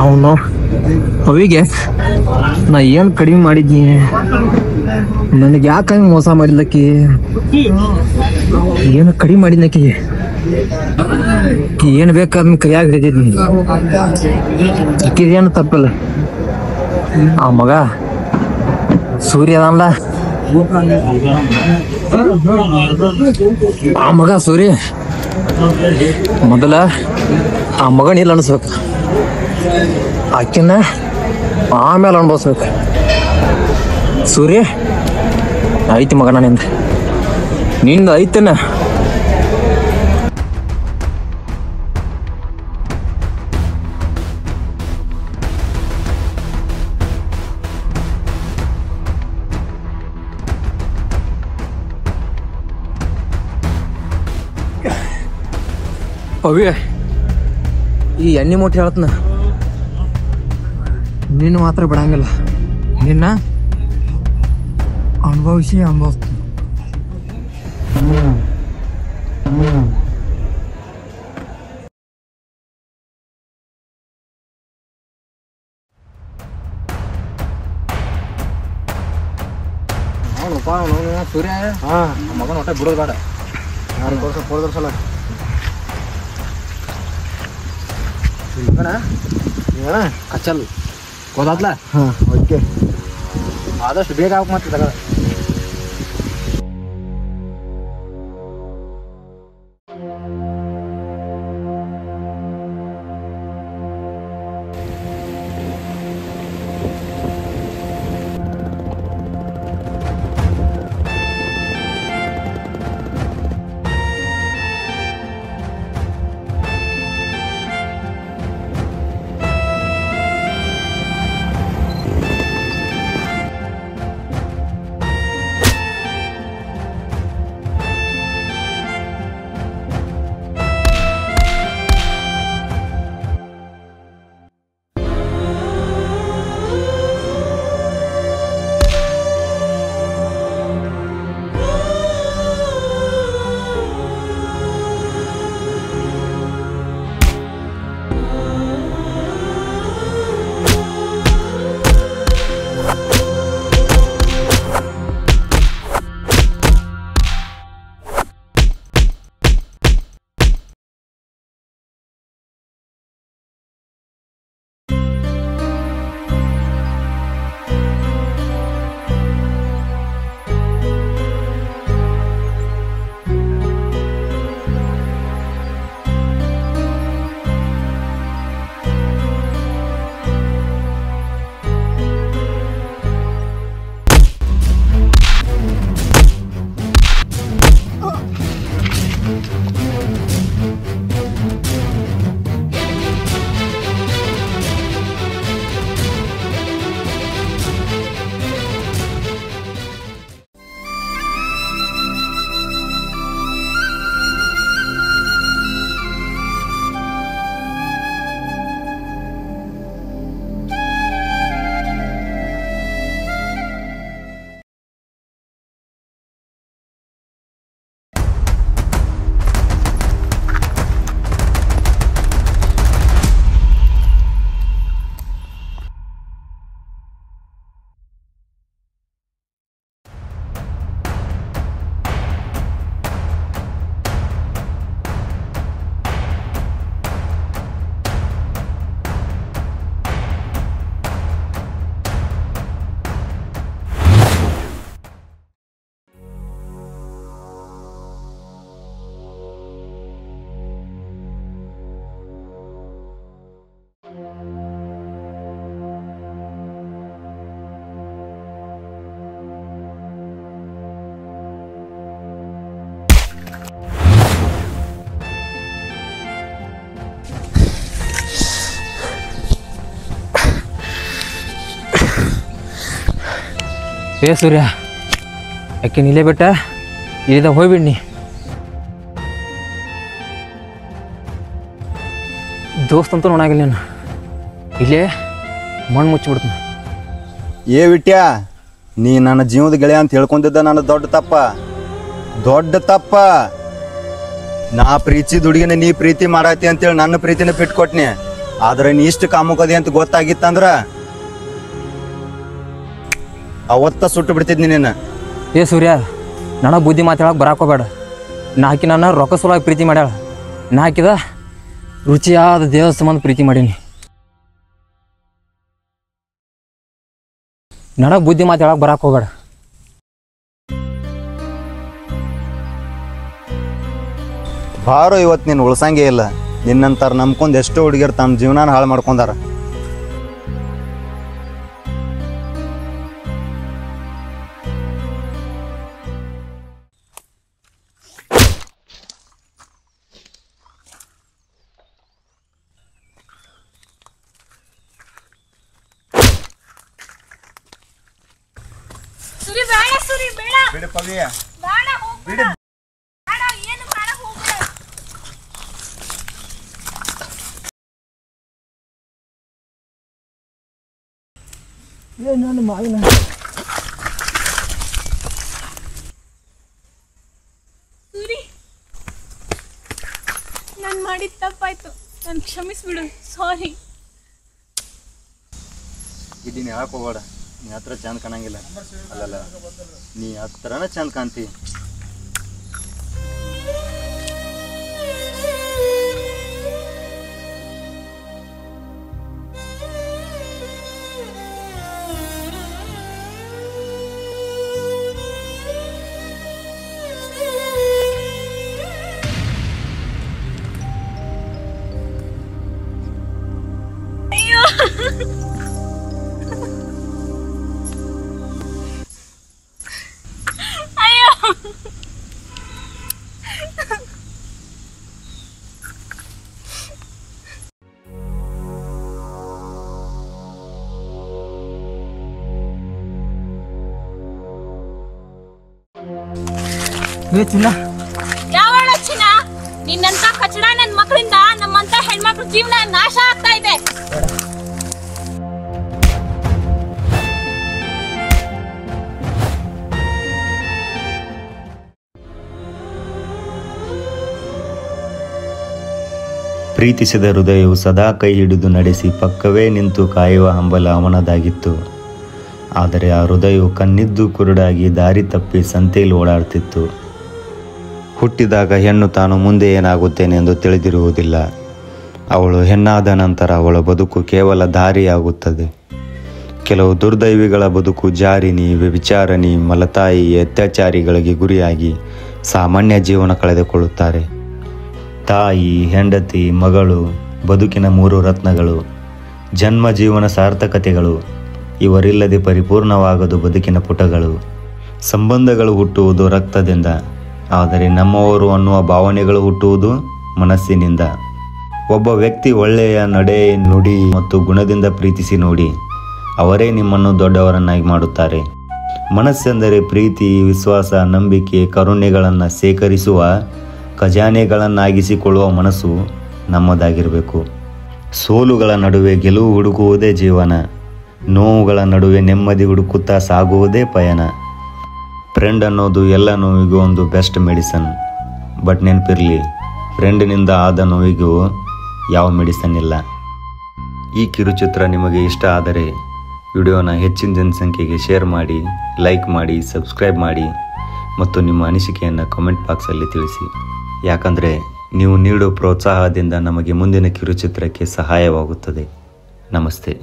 ಅವನು ಅವಿಗೆ ನಾ ಏನು ಕಡಿಮೆ ಮಾಡಿದ್ನಿ, ನನಗೆ ಯಾಕೆ ಹಂಗೆ ಮೋಸ ಮಾಡಿದ್ಲಕ್ಕಿ, ಏನು ಕಡಿಮೆ ಮಾಡಿದ್ನಕ್ಕಿ, ಏನು ಬೇಕಾದ ಕೈಯಾಗ ಹಿಡಿದಿದ್ನಿ. ಅಕ್ಕಿದೇನು ತಪ್ಪಿಲ್ಲ. ಆ ಮಗ ಸೂರ್ಯ ಅದಲ್ಲ, ಆ ಮಗ ಸೂರ್ಯ ಮೊದಲ ಆ ಮಗನ ಇಲ್ಲ ಅನ್ಸ್ಬೇಕು, ಆಕಿನ ಆಮೇಲೆ ಅನ್ಭವಿಸ್ಬೇಕು. ಸೂರ್ಯ ಐತಿ ಮಗನ ನಿಂದ ಐತನ. ಅವಿ ಈ ಎಣ್ಣೆ ಮೂಟೆ ಹೇಳ್ತನ, ನಿನ್ನ ಮಾತ್ರ ಬಿಡಂಗಿಲ್ಲ, ನಿನ್ನ ಅನುಭವಿಸಿ ಅನುಭವಿಸ್ತೀನಿ. ಸೂರ್ಯ ಮಗನ ಹೊಟ್ಟೆ ಬಿಡೋದು ಬೇಡ, ಸಲ ಕಚ್ಚಲ್ ಗೊತ್ತಾತ್ಲ. ಓಕೆ, ಆದಷ್ಟು ಬೇಗ ಆಗ್ಬೇಕು ಮತ್ತೆ ತಗ. ಏ ಸೂರ್ಯ, ಯಾಕೆ ನಿಲ್ಲೇ ಬಿಟ್ಟ ಇಲ್ಲಿಂದ ಹೋಗ್ಬಿಡ್ನಿ. ದೋಸ್ತ್ ಅಂತೂ ನೋಡಾಗಿಲ್ಲ, ನೀನು ಇಲ್ಲೇ ಮಣ್ಣು ಮುಚ್ಚಿಬಿಡ್ತೀನಿ. ಏ ವಿಟ್ಯ, ನೀ ನನ್ನ ಜೀವದ ಗೆಳೆಯ ಅಂತ ಹೇಳ್ಕೊಂಡಿದ್ದ ನನ್ನ ದೊಡ್ಡ ತಪ್ಪ. ನಾ ಪ್ರೀತಿ ಹುಡುಗಿನ ನೀ ಪ್ರೀತಿ ಮಾಡಾತಿ ಅಂತೇಳಿ ನನ್ನ ಪ್ರೀತಿನ ಬಿಟ್ಕೊಟ್ನಿ. ಆದ್ರೆ ನೀ ಇಷ್ಟು ಕಾಮುಕದಿ ಅಂತ ಗೊತ್ತಾಗಿತ್ತಂದ್ರ ಅವತ್ತ ಸುಟ್ಟು ಬಿಡ್ತಿದ್ನಿ ನಿನ್ನ. ಏ ಸೂರ್ಯ, ನನಗೆ ಬುದ್ಧಿ ಮಾತಾಡೋಕೆ ಬರಾಕೋಬೇಡ. ನಾ ಹಾಕಿ ನನ್ನ ರೊಕ್ಕ ಸಲುವಾಗಿ ಪ್ರೀತಿ ಮಾಡ್ಯಾಳ. ನಾ ಹಾಕಿದ ರುಚಿಯಾದ ದೇವ ಸಂಬಂಧ ಪ್ರೀತಿ ಮಾಡೀನಿ. ನನಗೆ ಬುದ್ಧಿ ಮಾತಾಡೋಕೆ ಬರಾಕ್ ಹೋಗ್ಬೇಡ. ಬಾರೋ ಇವತ್ತು ನೀನು ಉಳ್ಸಂಗೇ ಇಲ್ಲ. ನಿನ್ನಂತಾರ ನಂಬ್ಕೊಂಡು ಎಷ್ಟೋ ಹುಡುಗಿಯರು ತಮ್ಮ ಜೀವನಾನ ಹಾಳು ಮಾಡ್ಕೊಂಡಾರ. ಬಿಡು ಪವಿಯ, ಬಿಡು. ನಾನು ಮಾವಿನ ಸೂರಿ, ನಾನು ಮಾಡಿದ ತಪ್ಪಾಯ್ತು, ನಾನು ಕ್ಷಮಿಸ್ಬಿಡು. ಸಾರಿ. ಇದೀನಿ ಯಾಕೆ ಹೋಗೋಣ, ನೀ ಹತ್ರ ಚಂದ ಕಾಣಂಗಿಲ್ಲ. ಅಲ್ಲಲ್ಲ, ನೀ ಹತ್ರನ ಚಂದ ಕಾಣ್ತಿ. ಅಯ್ಯೋ, ಚಿನ್ನ, ಯಾವಳ ಚಿನ್ನ? ನಿನ್ನಂತ ಕಚಡ ನನ್ನ ಮಕ್ಕಳಿಂದ ನಮ್ಮಂತ ಹೆಣ್ಮಕ್ಳ ಜೀವನ ನಾಶ ಆಗ್ತಾ ಇದೆ. ಪ್ರೀತಿಸಿದ ಹೃದಯವು ಸದಾ ಕೈ ಹಿಡಿದು ನಡೆಸಿ ಪಕ್ಕವೇ ನಿಂತು ಕಾಯುವ ಹಂಬಲ ಅವನದಾಗಿತ್ತು. ಆದರೆ ಆ ಹೃದಯವು ಕಣ್ಣಿದ್ದು ಕುರುಡಾಗಿ ದಾರಿ ತಪ್ಪಿ ಸಂತೆಯಲ್ಲಿ ಓಡಾಡ್ತಿತ್ತು. ಹುಟ್ಟಿದಾಗ ಹೆಣ್ಣು ತಾನು ಮುಂದೆ ಏನಾಗುತ್ತೇನೆಂದು ತಿಳಿದಿರುವುದಿಲ್ಲ. ಅವಳು ಹೆಣ್ಣಾದ ನಂತರ ಅವಳ ಬದುಕು ಕೇವಲ ದಾರಿಯಾಗುತ್ತದೆ. ಕೆಲವು ದುರ್ದೈವಿಗಳ ಬದುಕು ಜಾರಿನಿ, ವ್ಯಭಿಚಾರಿಣಿ, ಮಲತಾಯಿ, ಅತ್ಯಾಚಾರಿಗಳಿಗೆ ಗುರಿಯಾಗಿ ಸಾಮಾನ್ಯ ಜೀವನ ಕಳೆದುಕೊಳ್ಳುತ್ತಾರೆ. ತಾಯಿ, ಹೆಂಡತಿ, ಮಗಳು, ಬದುಕಿನ 3 ರತ್ನಗಳು, ಜನ್ಮ ಜೀವನ ಸಾರ್ಥಕತೆಗಳು. ಇವರಿಲ್ಲದೆ ಪರಿಪೂರ್ಣವಾಗದು ಬದುಕಿನ ಪುಟಗಳು. ಸಂಬಂಧಗಳು ಹುಟ್ಟುವುದು ರಕ್ತದಿಂದ, ಆದರೆ ನಮ್ಮವರು ಅನ್ನುವ ಭಾವನೆಗಳು ಹುಟ್ಟುವುದು ಮನಸ್ಸಿನಿಂದ. ಒಬ್ಬ ವ್ಯಕ್ತಿ ಒಳ್ಳೆಯ ನಡೆ, ನುಡಿ ಮತ್ತು ಗುಣದಿಂದ ಪ್ರೀತಿಸಿ ನೋಡಿ, ಅವರೇ ನಿಮ್ಮನ್ನು ದೊಡ್ಡವರನ್ನಾಗಿ ಮಾಡುತ್ತಾರೆ. ಮನಸ್ಸೆಂದರೆ ಪ್ರೀತಿ, ವಿಶ್ವಾಸ, ನಂಬಿಕೆ, ಕರುಣೆಗಳನ್ನು ಸೇಕರಿಸುವ ಖಜಾನೆಗಳನ್ನಾಗಿಸಿಕೊಳ್ಳುವ ಮನಸ್ಸು ನಮ್ಮದಾಗಿರಬೇಕು. ಸೋಲುಗಳ ನಡುವೆ ಗೆಲುವು ಹುಡುಕುವುದೇ ಜೀವನ. ನೋವುಗಳ ನಡುವೆ ನೆಮ್ಮದಿ ಹುಡುಕುತ್ತಾ ಸಾಗುವುದೇ ಪಯಣ. ಫ್ರೆಂಡ್ ಅನ್ನೋದು ಎಲ್ಲ ನೋವಿಗೂ ಒಂದು ಬೆಸ್ಟ್ ಮೆಡಿಸನ್. ಬಟ್ ನೆನಪಿರಲಿ, ಫ್ರೆಂಡಿನಿಂದ ಆದ ನೋವಿಗೂ ಯಾವ ಮೆಡಿಸನ್ ಇಲ್ಲ. ಈ ಕಿರುಚಿತ್ರ ನಿಮಗೆ ಇಷ್ಟ ಆದರೆ ವಿಡಿಯೋನ ಹೆಚ್ಚಿನ ಜನಸಂಖ್ಯೆಗೆ ಶೇರ್ ಮಾಡಿ, ಲೈಕ್ ಮಾಡಿ, ಸಬ್ಸ್ಕ್ರೈಬ್ ಮಾಡಿ ಮತ್ತು ನಿಮ್ಮ ಅನಿಸಿಕೆಯನ್ನು ಕಮೆಂಟ್ ಬಾಕ್ಸಲ್ಲಿ ತಿಳಿಸಿ. ಯಾಕಂದರೆ ನೀವು ನೀಡೋ ಪ್ರೋತ್ಸಾಹದಿಂದ ನಮಗೆ ಮುಂದಿನ ಕಿರುಚಿತ್ರಕ್ಕೆ ಸಹಾಯವಾಗುತ್ತದೆ. ನಮಸ್ತೆ.